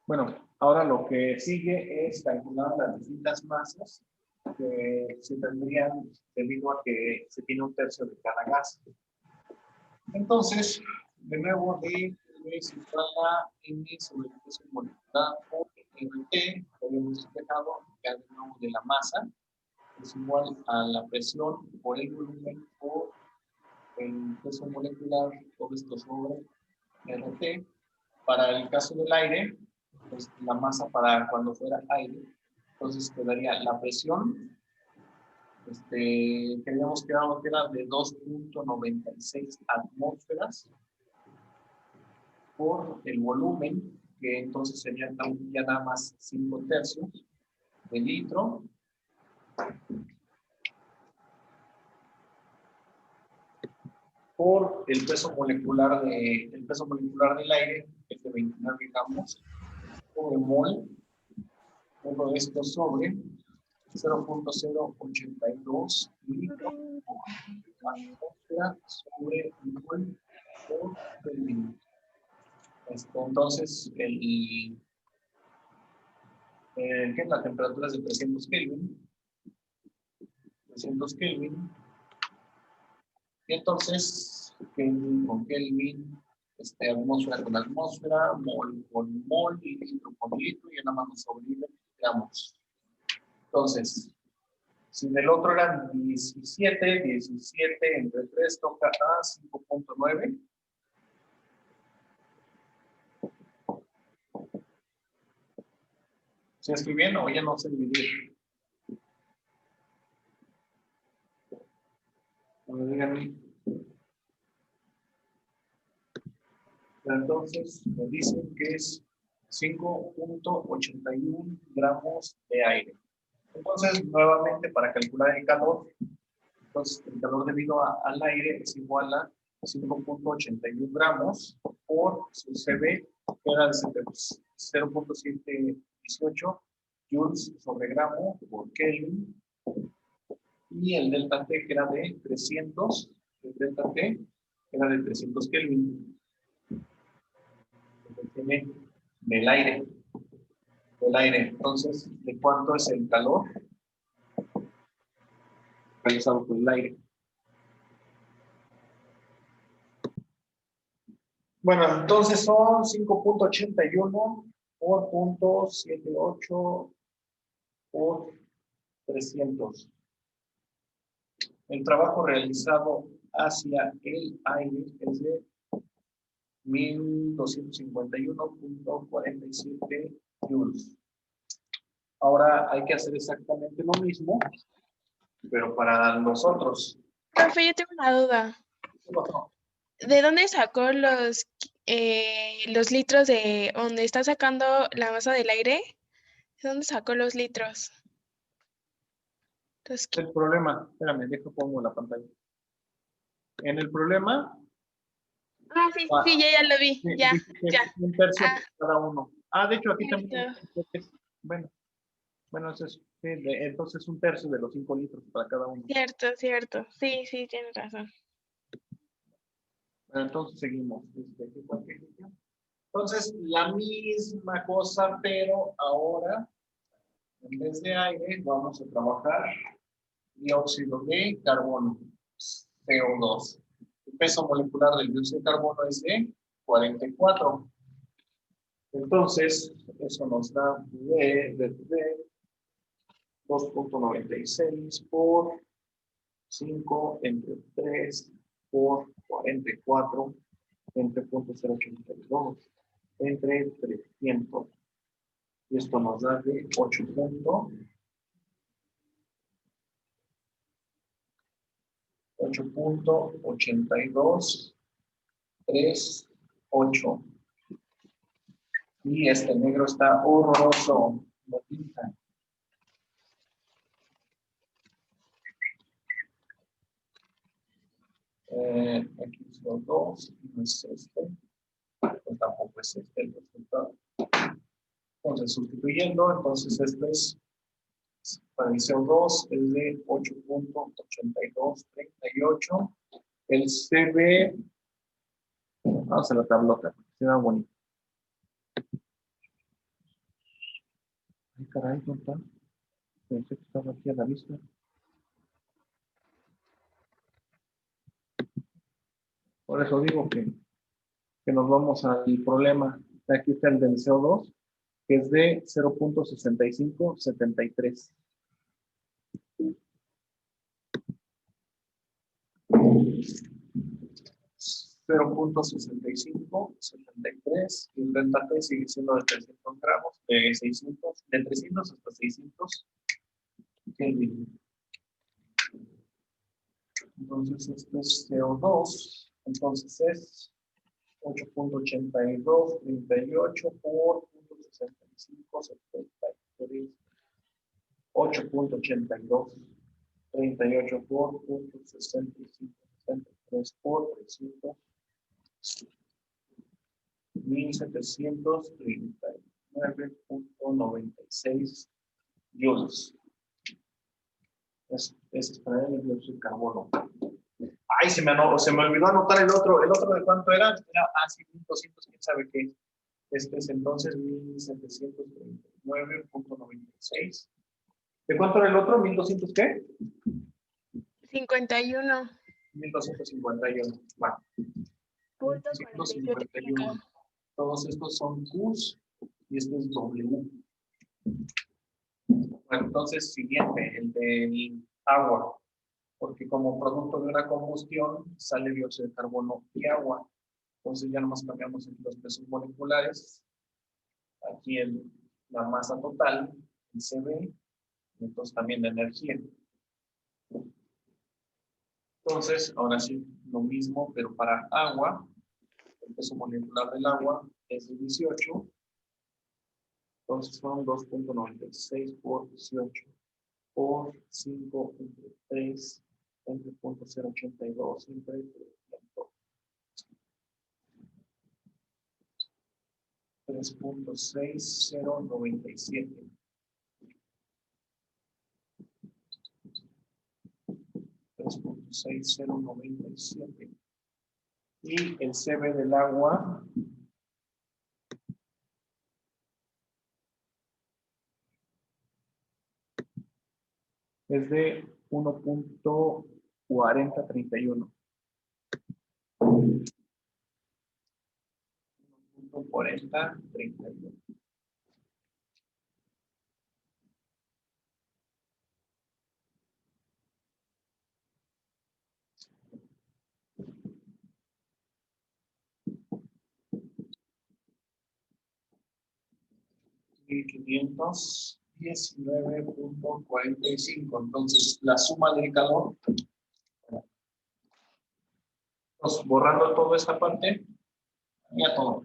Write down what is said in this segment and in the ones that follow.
Bueno, ahora lo que sigue es calcular las distintas masas que se tendrían debido a que se tiene un tercio de cada gas. Entonces, de nuevo, D es igual a M sobre el peso molecular por RT, lo habíamos despejado, ya de nuevo de la masa, es igual a la presión por el volumen por el peso molecular, todo esto sobre RT. Para el caso del aire, pues la masa para cuando fuera aire, entonces quedaría la presión, queríamos que era de 2.96 atmósferas por el volumen, que entonces sería ya nada más 5 tercios de litro. Por el peso molecular del aire, que es de 29 gramos, por mol, todo esto sobre 0.082 litros por atmósfera sobre mol por minuto. Entonces, ¿qué es la temperatura? Es de 300 Kelvin. 300 Kelvin. Y entonces, Kelvin con Kelvin, atmósfera con atmósfera, mol con mol, y litro con litro, y nada más nos sobrevive gramos. Entonces, si del otro eran 17 entre 3 toca a 5.9. ¿Sí estoy bien o ya no sé dividir? Díganme. Entonces, me dicen que es 5.81 gramos de aire. Entonces, nuevamente, para calcular el calor, entonces el calor debido al aire es igual a 5.81 gramos por su CB, que era de 0.718 joules sobre gramo por Kelvin, y el delta T, que era de 300, el delta T era de 300 Kelvin. Del aire. Entonces, ¿de cuánto es el calor realizado por el aire? Bueno, entonces son 5.81 por 0.78 por 300. El trabajo realizado hacia el aire es de 1251.47 joules. Ahora hay que hacer exactamente lo mismo, pero para nosotros. Profe, yo tengo una duda. ¿De dónde sacó los litros de donde está sacando la masa del aire? ¿De dónde sacó los litros? El problema, espérame, pongo la pantalla. En el problema. Sí, ya lo vi, ya. Un tercio por cada uno. De hecho, aquí también. Bueno, entonces un tercio de los 5 litros para cada uno. Cierto. Sí, tienes razón. Bueno, entonces seguimos. Entonces, la misma cosa, pero ahora, en vez de aire, vamos a trabajar dióxido de carbono, CO2. El peso molecular del dióxido de carbono es de 44. Entonces, eso nos da de 2.96 por 5 entre 3 por 44 entre 0.082 entre 300. Y esto nos da de 8.8238. Y este negro está horroroso. Lo pinta. Aquí son 2, no es este. Pues tampoco es este el resultado. Entonces, sustituyendo, entonces este es, para el CO2 es de 8.8238. El CB, vamos a la tablota, se ve bonito. Ay, caray, ¿dónde está? Pensé que estaba aquí a la vista. Por eso digo que nos vamos al problema. Aquí está el del CO2, que es de 0.6573. 0.6573 y el delta T sigue siendo de 300 gramos, de 600, de 300 hasta 600 Kelvin. Entonces, esto es CO2, entonces es 8.8238 por 0.6573. 8.8238 por 0.6573 por 300. 1739.96 joules. Ese es para el dióxido de carbono. Ay, se me olvidó anotar el otro. ¿El otro de cuánto era? Sí, 1200, quién sabe qué. Este es entonces 1739.96. ¿De cuánto era el otro? ¿1200 qué? 51. 1251. Bueno. Punto 151. Todos estos son Qs y este es W. Bueno, entonces, siguiente, el del agua. Porque como producto de una combustión sale dióxido de carbono y agua. Entonces ya nomás cambiamos entre los pesos moleculares. Aquí la masa total, el CB, y entonces también la energía. Entonces, ahora sí, lo mismo, pero para agua. El peso molecular del agua es de 18. Entonces son 2.96 por 18 por 5 entre 3 entre 0.082 entre 3.6097. 3.6097. Y el CB del agua es de 1.4031. 1.4031. Y 519.45. Entonces, la suma del calor, borrando toda esta parte, ya todo.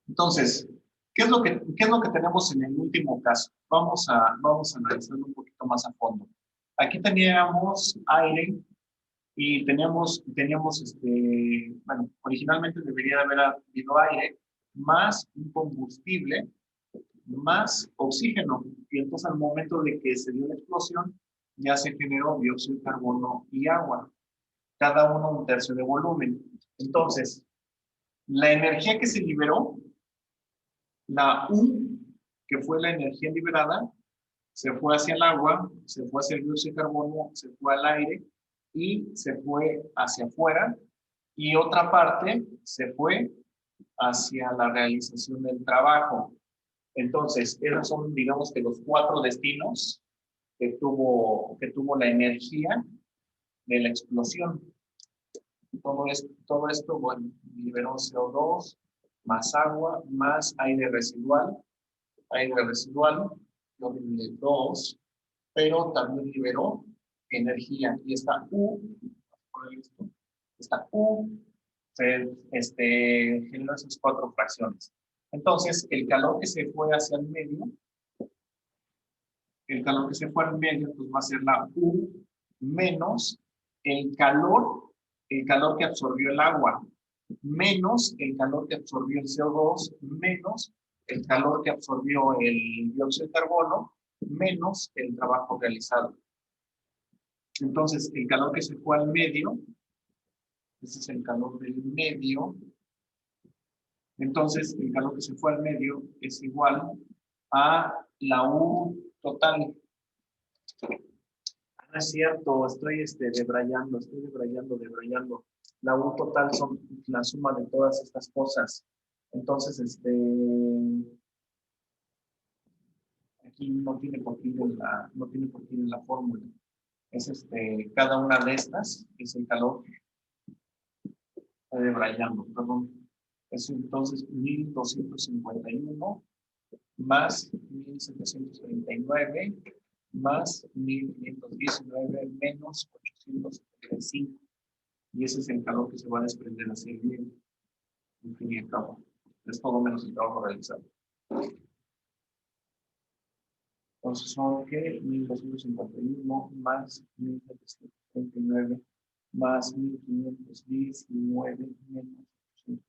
Entonces, ¿qué es lo que tenemos en el último caso? Vamos a analizarlo un poquito más a fondo. Aquí teníamos aire y teníamos bueno, originalmente debería haber habido aire más un combustible más oxígeno. Y entonces al momento de que se dio la explosión, ya se generó dióxido de carbono y agua. Cada uno un tercio de volumen. Entonces, la energía que se liberó, la U, que fue la energía liberada, se fue hacia el agua, se fue hacia el dióxido de carbono, se fue al aire y se fue hacia afuera. Y otra parte se fue hacia la realización del trabajo. Entonces, esos son, digamos que los 4 destinos que tuvo la energía de la explosión. Todo esto bueno, liberó CO2, más agua, más aire residual, lo de 2, pero también liberó energía. Y esta U generó esas 4 fracciones. Entonces, el calor que se fue hacia el medio, pues va a ser la U menos el calor que absorbió el agua, menos el calor que absorbió el CO2, menos el calor que absorbió el dióxido de carbono, menos el trabajo realizado. Entonces, el calor que se fue al medio, ese es el calor del medio. Entonces, el calor que se fue al medio es igual a la U total. No es cierto, estoy debrayando. La U total son la suma de todas estas cosas. Entonces, aquí no tiene por qué ir en la fórmula. Es cada una de estas es el calor. Estoy debrayando, perdón. Es entonces 1251 más 1739 más 1519 menos 875. Y ese es el calor que se va a desprender hacia el medio. En fin y al cabo. Es todo menos el trabajo realizado. Entonces son que 1251 más 1739 más 1519 menos 875.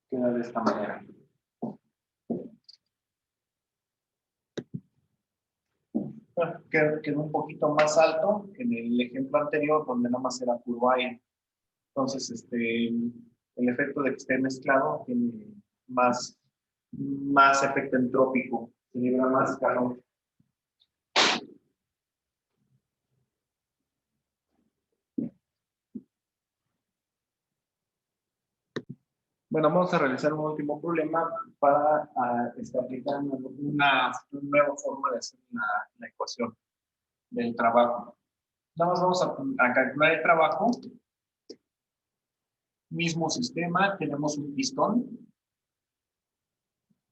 Queda de esta manera. Quedó un poquito más alto que en el ejemplo anterior, donde nada más era puro aire. Entonces, el efecto de que esté mezclado tiene más efecto entrópico, se libera más calor. Bueno, vamos a realizar un último problema para aplicar una nueva forma de hacer la ecuación del trabajo. Nada más vamos a calcular el trabajo. Mismo sistema, tenemos un pistón.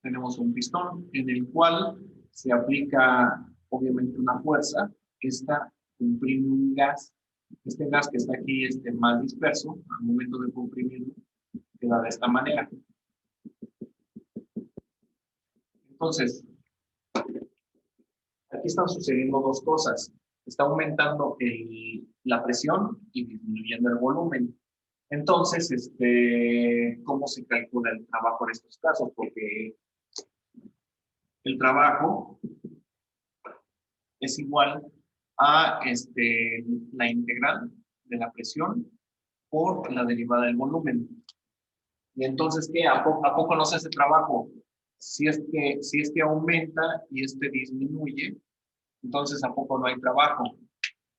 Tenemos un pistón en el cual se aplica obviamente una fuerza. Esta comprime un gas. Este gas que está aquí más disperso, al momento de comprimirlo, queda de esta manera. Entonces, aquí están sucediendo dos cosas. Está aumentando la presión y disminuyendo el volumen. Entonces, ¿cómo se calcula el trabajo en estos casos? Porque el trabajo es igual a la integral de la presión por la derivada del volumen. Y entonces, ¿qué? ¿A poco no se hace trabajo? Si es que aumenta y disminuye, entonces ¿a poco no hay trabajo?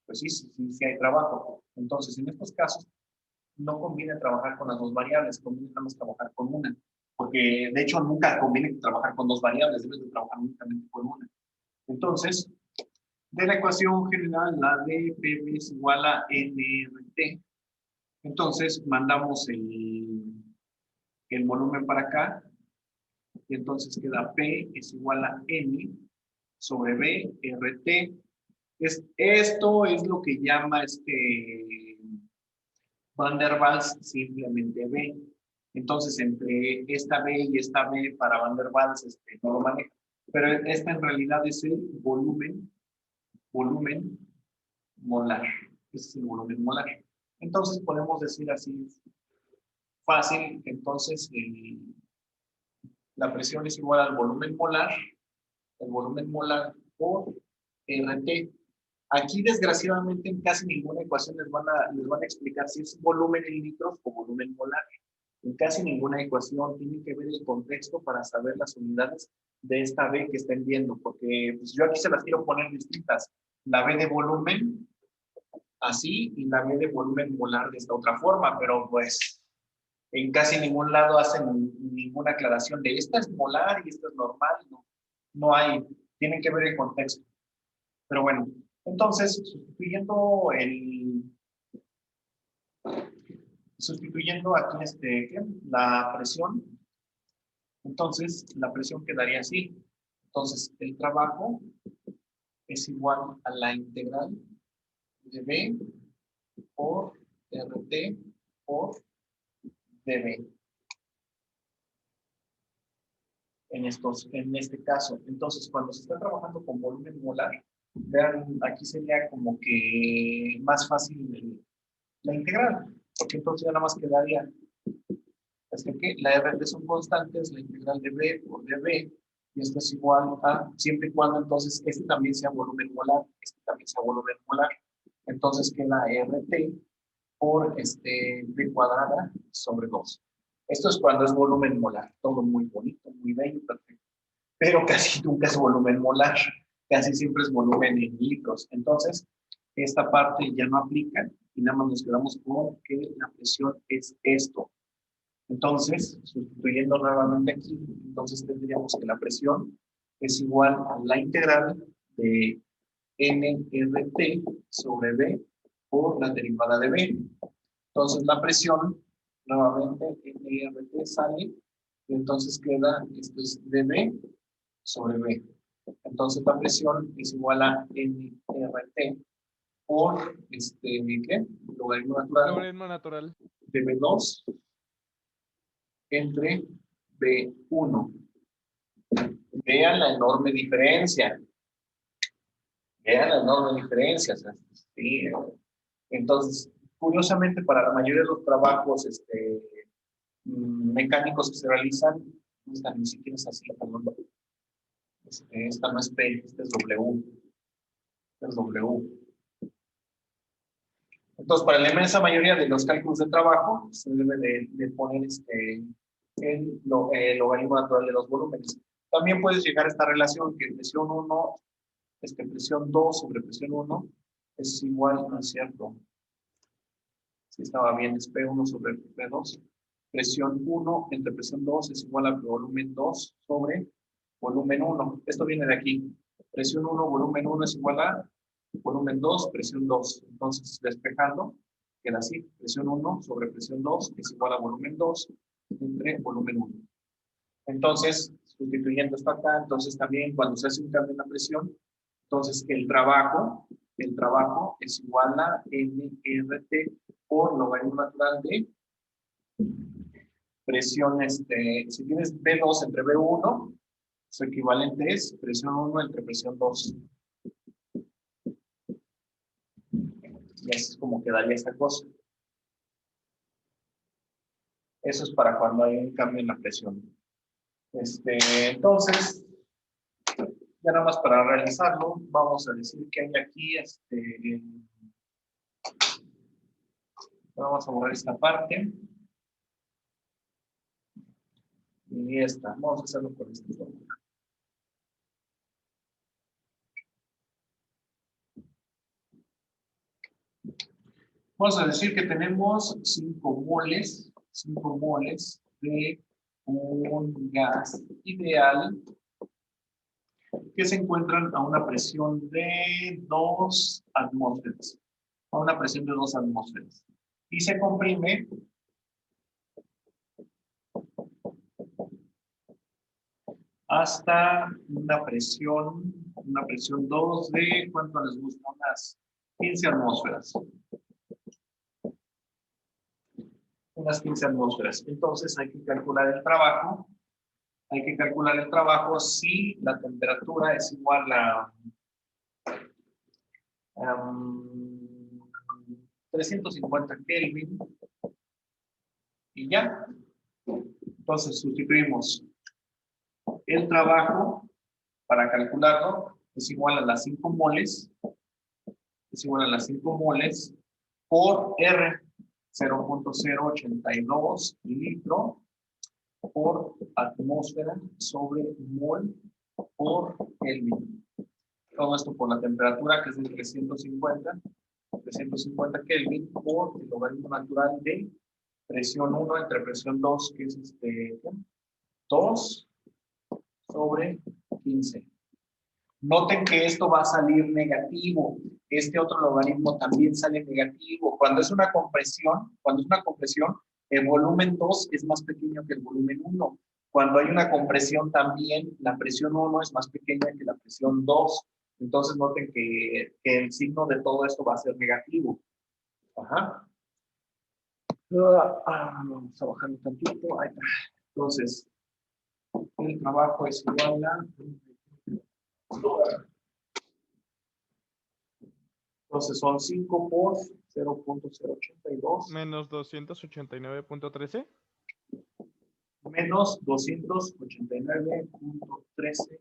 Pues sí hay trabajo. Entonces, en estos casos, no conviene trabajar con las dos variables, conviene nada más trabajar con una. Porque, de hecho, nunca conviene trabajar con dos variables, debes de trabajar únicamente con una. Entonces, de la ecuación general, la de P es igual a nRT. Entonces, mandamos el volumen para acá, y entonces queda P es igual a N sobre B, RT. Esto es lo que llama Van der Waals simplemente B. Entonces, entre esta B y esta B para Van der Waals no lo maneja. Pero esta en realidad es el volumen molar. Ese es el volumen molar. Entonces, podemos decir así fácil, entonces la presión es igual al volumen molar, por RT. Aquí, desgraciadamente, en casi ninguna ecuación les van a explicar si es volumen en litros o volumen molar. En casi ninguna ecuación tienen que ver el contexto para saber las unidades de esta B que estén viendo, porque pues, yo aquí se las quiero poner distintas. La B de volumen, así, y la B de volumen molar de esta otra forma, pero pues en casi ningún lado hacen ninguna aclaración de esta es molar y esta es normal. No hay, tienen que ver el contexto. Pero bueno, entonces, sustituyendo aquí la presión, entonces la presión quedaría así. Entonces, el trabajo es igual a la integral de B por RT por dB. En este caso, entonces, cuando se está trabajando con volumen molar, Vean, aquí sería como que más fácil la integral, porque entonces ya nada más quedaría, así que la RT son constantes, la integral de B por dB, y esto es igual a, siempre y cuando entonces este también sea volumen molar, este también sea volumen molar, entonces queda RT por B cuadrada sobre 2. Esto es cuando es volumen molar, todo muy bonito, muy bello, perfecto. Pero casi nunca es volumen molar, casi siempre es volumen en litros. Entonces, esta parte ya no aplica y nada más nos quedamos con que la presión es esto. Entonces, sustituyendo nuevamente aquí, entonces tendríamos que la presión es igual a la integral de nRT sobre B por la derivada de B. Entonces, la presión, nuevamente, nRT sale, y entonces queda, esto es dB sobre B. Entonces, la presión es igual a nRT por, ¿qué? Logaritmo natural Logaritmo natural. de B2 entre B1. Vean la enorme diferencia. Vean la enorme diferencia. O sea, sí. Entonces, curiosamente, para la mayoría de los trabajos mecánicos que se realizan, esta ni siquiera es así, perdón. Esta no es P, esta es W. Esta es W. Entonces, para la inmensa mayoría de los cálculos de trabajo, se debe de poner el logaritmo natural de los volúmenes. También puedes llegar a esta relación que presión 1, presión 2 sobre presión 1 es igual, ¿no es cierto? Si estaba bien, es P1 sobre P2. Presión 1 entre presión 2 es igual a volumen 2 sobre volumen 1. Esto viene de aquí. Presión 1, volumen 1 es igual a volumen 2, presión 2. Entonces, despejando, queda así. Presión 1 sobre presión 2 es igual a volumen 2 entre volumen 1. Entonces, sustituyendo esto acá, entonces también cuando se hace un cambio en la presión, entonces el trabajo es igual a nRT por logaritmo natural de presión, si tienes B2 entre B1, su equivalente es presión 1 entre presión 2. Y así es como quedaría esta cosa. Eso es para cuando hay un cambio en la presión. Entonces, ya nada más para realizarlo, vamos a decir que hay aquí, vamos a borrar esta parte. Y esta, vamos a hacerlo con esta fórmula. Vamos a decir que tenemos 5 moles de un gas ideal que se encuentran a una presión de 2 atmósferas. A una presión de 2 atmósferas. Y se comprime hasta una presión 2 de, ¿cuánto les gusta? Unas 15 atmósferas. Unas 15 atmósferas. Entonces hay que calcular el trabajo. Hay que calcular el trabajo si la temperatura es igual a 350 Kelvin. Y ya. Entonces sustituimos el trabajo para calcularlo. Es igual a las 5 moles. Es igual a las 5 moles por R. 0.082 litro por atmósfera sobre mol por Kelvin. Todo esto por la temperatura que es de 350 Kelvin por el logaritmo natural de presión 1 entre presión 2, que es 2 sobre 15. Noten que esto va a salir negativo. Este otro logaritmo también sale negativo. Cuando es una compresión, el volumen 2 es más pequeño que el volumen 1. Cuando hay una compresión también, la presión 1 es más pequeña que la presión 2. Entonces noten que el signo de todo esto va a ser negativo. Ajá. Vamos a bajar un tantito. Ahí está. Entonces, el trabajo es igual a Entonces son 5 por 0.082 menos 289.13. menos 289.13.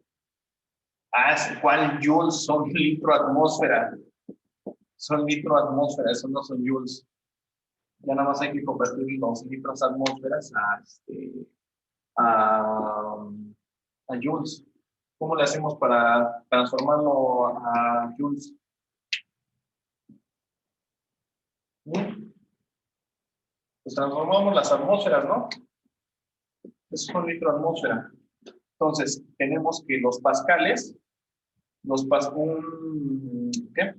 ¿Cuál joules? Son litro atmósfera. Son litro atmósfera, eso no son joules. Ya nada más hay que convertir los litros atmósferas a joules. ¿Cómo le hacemos para transformarlo a joules? Pues transformamos las atmósferas, ¿no? Eso es un litro atmósfera. Entonces, tenemos que los pascales, ¿qué?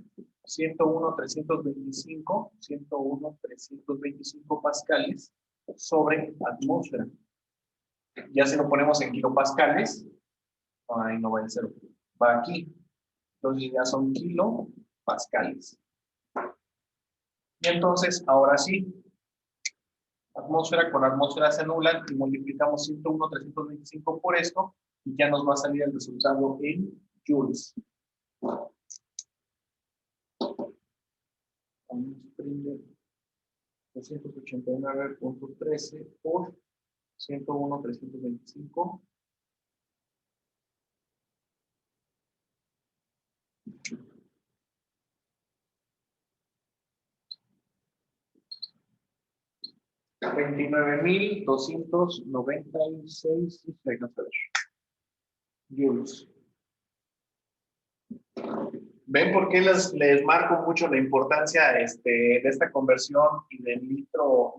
101.325 pascales sobre atmósfera. Ya si lo ponemos en kilopascales, ahí no va el cero, va aquí. Entonces ya son kilopascales. Y entonces, ahora sí, atmósfera con atmósfera se anulan y multiplicamos 101.325 por esto y ya nos va a salir el resultado en joules. Vamos a prender 289.13 por 101.325. $29,296 joules. ¿Ven por qué les marco mucho la importancia de esta conversión y del litro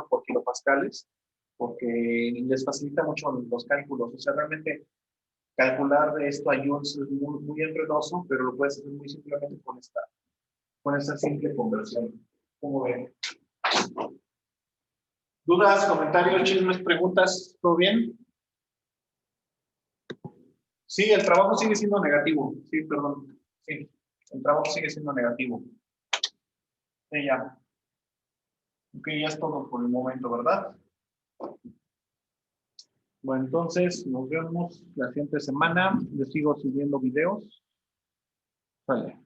por kilopascales? Porque les facilita mucho los cálculos. O sea, realmente calcular esto a joules es muy, muy enredoso, pero lo puedes hacer muy simplemente con esta simple conversión. ¿Cómo ven? ¿Dudas, comentarios, chismes, preguntas? ¿Todo bien? Sí, el trabajo sigue siendo negativo. Sí, perdón. Sí, el trabajo sigue siendo negativo. Sí, ya. Ok, ya es todo por el momento, ¿verdad? Bueno, entonces nos vemos la siguiente semana. Les sigo subiendo videos. Vale.